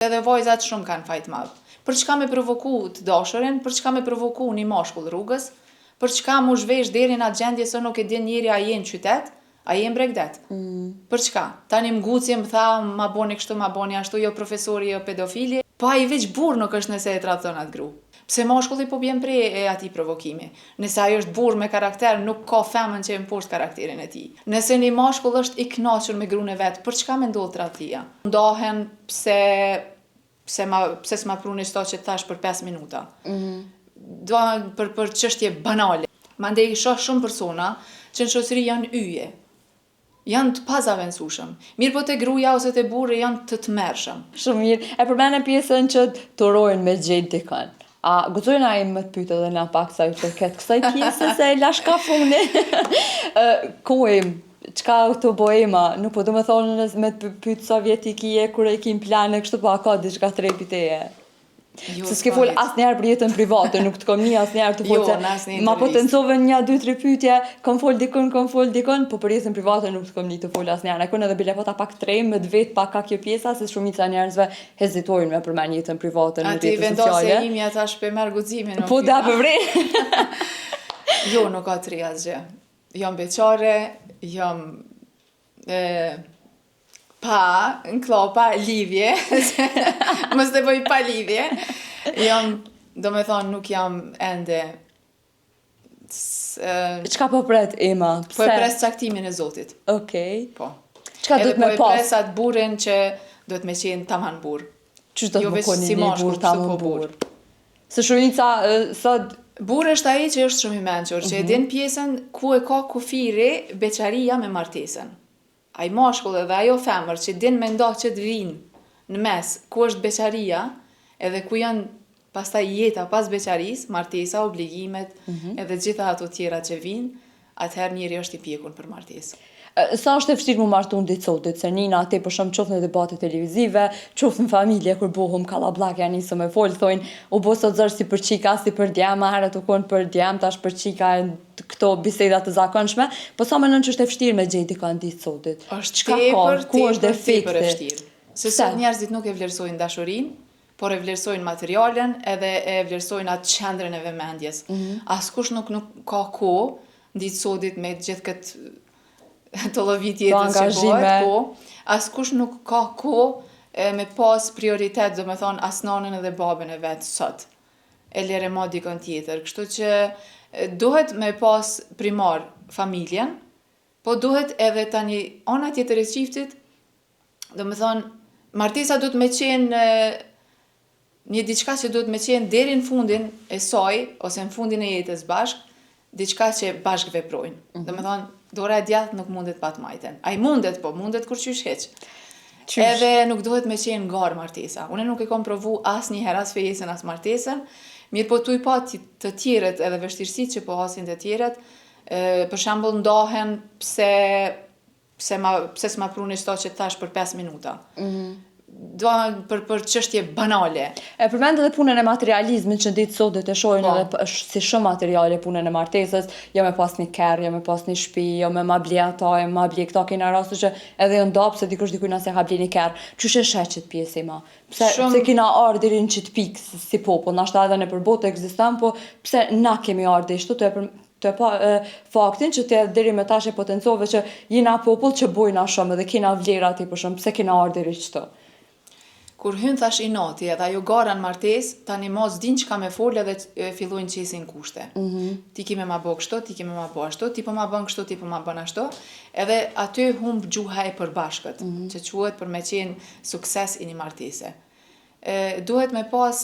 Edhe vajzat shumë kanë fajt madh. Për çka me provoku të dashurin, për çka me provoku një mashkull rrugës, për çka mu zhvesh deri në atë gjendje se nuk e din njeri a je në qytet, a je në Bregdet. Për çka? Tani m'guci më tha, ma boni kështu, ma boni ashtu, jo profesori, jo pedofili. Po ai veç burr nuk është nëse e tradhton atë gru. Pse mashkulli po bjen prej e atij provokimi. Nëse ai është burr me karakter, nuk ka femën që e mposht karakterin e tij. Nëse një mashkull është i kënaqur me gruën e vet, për çka me ndodh tradhtia? Ndahen pse s'ma pruni sto që thash për 5 minuta. Do për çështje banale. Mandej shoh shumë persona që në shoqëri janë yje. Janë të pazavendësueshëm. Mirë po te gruaja ose te burri janë të tmerrshëm. Shumë mirë. E përmendën pjesën që turojnë me gjetë dikën. A guxojnë ai më të pyet edhe na pak sa i përket kësaj pjese se e lash kafuni. Koim, çka këto boema, nuk po do të thonë me të pyet sa vjet i kije kur e kim plane kështu po a ka diçka trepi teje. Se s'ke fol asnjëherë për jetën private, nuk të kom një asnjëherë të folë se ma potencove 1-2-3 pyetje, kom fol dikon, po për jetën private nuk të kom një të fol asnjëherë. Kon edhe bile pata pak trem, me vet pak ka kjo pjesa, se shumica e njerëzve hezitojnë me përmend jetën private në rrjetet sociale. Ati vendose imja tash pe merr guximin. Po da për vre. Jo, nuk ka tri asgjë. Jam beqare, jam pa në klopa lidhje, mos të bëj pa lidhje. Do me thonë, nuk jam ende. Çka po pret Ema? Po e pres caktimin e Zotit. Okej. Po. Çka do të më pas? Edhe po e pres atë burrin që do të më qenë tamam burr. Ç'do të më koni një burr tamam burr? Se shumica sot burr është ai që është shumë i mençur, që e din pjesën ku e ka kufiri beqaria me martesën. Ai mashkull edhe ajo femër që din me ndoh që të vinë në mes, ku është beqaria, edhe ku janë pastaj jeta pas beqaris, martesa, obligimet, edhe gjitha ato tjera që vinë, atëherë njeri është i pjekur për martesë. Sa është e vështirë mu martu në ditë sotit, se nina ate për shumë qoftë në debate televizive, qoftë në familje, kur bohëm kalablak, janë nisë me folë, thojnë, u bo sot zërë si për qika, si për djema, herët u konë për djem, tash për qika, këto bisedat të zakonshme, po sa më nënë që është e vështirë me gjejti ka në ditë sotit? Është tepër e vështirë. Se sot njerëzit nuk e vlerësojnë dashurinë, por e vlerësojnë materialen edhe e vlerësojnë atë qendrën e vëmendjes. Askush nuk ka kohë ditë sotit me gjithë këtë të lëvit jetës që bëhet, po, askush nuk ka kohë me pas prioritet, do me thonë, as nanën edhe babën e vetë sot. E lere ma dikon tjetër. Kështu që duhet me pas primar familjen, po duhet edhe tani ana tjetër e çiftit, do me thonë, martesa duhet me qenë një diçka që duhet me qenë deri në fundin e saj, ose në fundin e jetës bashk, diçka që bashk veprojnë. Do me thonë, dora e djathtë nuk mundet pa të majten. Ai mundet, po mundet kur qysh heq. Edhe nuk duhet me qenë ngarë martesa. Unë nuk e kom provu asnjëherë as fejesën as martesën, mirë po tu i pa të tjerët edhe vështirësitë që po hasin të tjerët, për shembull ndahen pse s'ma pruni sto që thash për 5 minuta. Për çështje banale. E përmend edhe punën e materializmit që ditë sotit e shohin edhe si shumë materiale punën e martesës, jo me pas një kerr, jo me pas një shtëpi, jo me ma ble ata, jo me ma ble këta, kena raste që edhe jo ndap se dikush dikujt se ka ble një kerr. Qysh e sheqet pjesë ma? Pse kena ardhur deri në çit pikë si popull, nashta edhe në përbotë ekziston, po pse na kemi ardhur ashtu të pa faktin që te deri me tash e potencove që jena popull që bojna shumë edhe kena vlera ti për shumë, pse kena ardhur deri këtu? Kur hyn thash i nati edhe ajo gara në martesë, tani mos din çka me fol edhe fillojnë qesin kushte. Ti ki me ma bë kështu, ti ki me ma bë ashtu, ti po ma bën kështu, ti po ma bën ashtu. Edhe aty humb gjuha e përbashkët, që quhet për me qenë sukses i një martese. Duhet me pas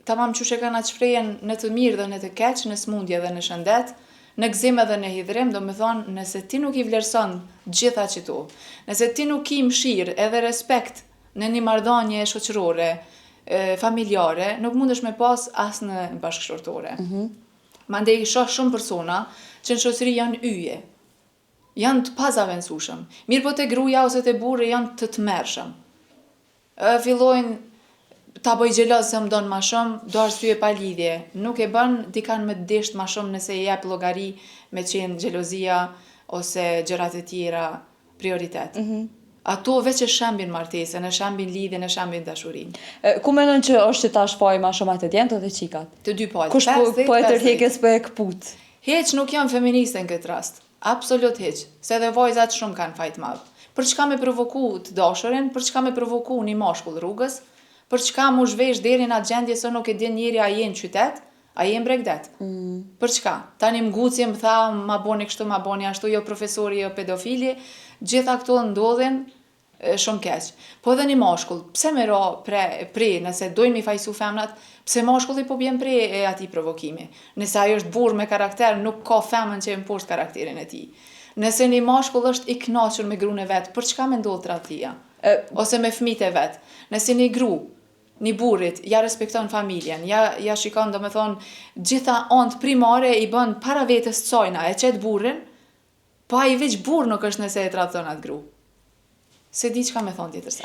tamam qysh e kanë atë shprehjen në të mirë dhe në të keq, në smundje dhe në shëndet, në gëzim edhe në hidhrim, do me thonë, nëse ti nuk i vlerëson gjitha qëto, nëse ti nuk i mshirë edhe respekt në një marrëdhënie shoqërore, familjare, nuk mundesh me pas as në bashkëshortore. Mandej shoh shumë persona që në shoqëri janë yje. Janë të pazavendësueshëm. Mirë po te gruaja ose te burri janë të tmerrshëm. Fillojnë ta bëj xheloz se më don më shumë, do arsye pa lidhje. Nuk e bën dikan me desht më shumë nëse i jep llogari me qenë xhelozia ose gjërat e tjera prioritet. Ato veç e shembin martesën, e shembin lidhjen, e shembin dashurinë. Ku mendon që është që tash faj ma shumë atë djentët dhe qikat? Të dy palët. Kush po e tërhekës po e këput? Heq nuk jam feministe në këtë rast. Absolut heq. Se dhe vajzat shumë kanë fajt madh. Për çka me provoku të dashurin, për çka me provoku një mashkull rrugës, për çka mu zhvesh deri në atë gjendje se nuk e din njeri a je në qytet, a je në Bregdet. Për çka? Tani mgucje më tha, ma boni kështu, ma boni ashtu, jo profesori, jo pedofili, gjitha këto ndodhin shumë keq. Po edhe një mashkull, pse me ra pre, nëse dojnë mi fajsu femnat, pse mashkulli po bjen pre e ati provokimi. Nëse ajo është burr me karakter, nuk ka femën që e mposht karakterin e tij. Nëse një mashkull është i kënaqur me gruën e vet, për çka me ndodh tradhtia? Ose me fëmijët e vet. Nëse një gru, një burrit, ja respekton familjen, ja shikon domethënë gjitha anë primare i bën para vetes çojna, e çet burrin, po ai veç burr nuk është nëse e tradhton atë gru. Se di çka me thonë tjetër se.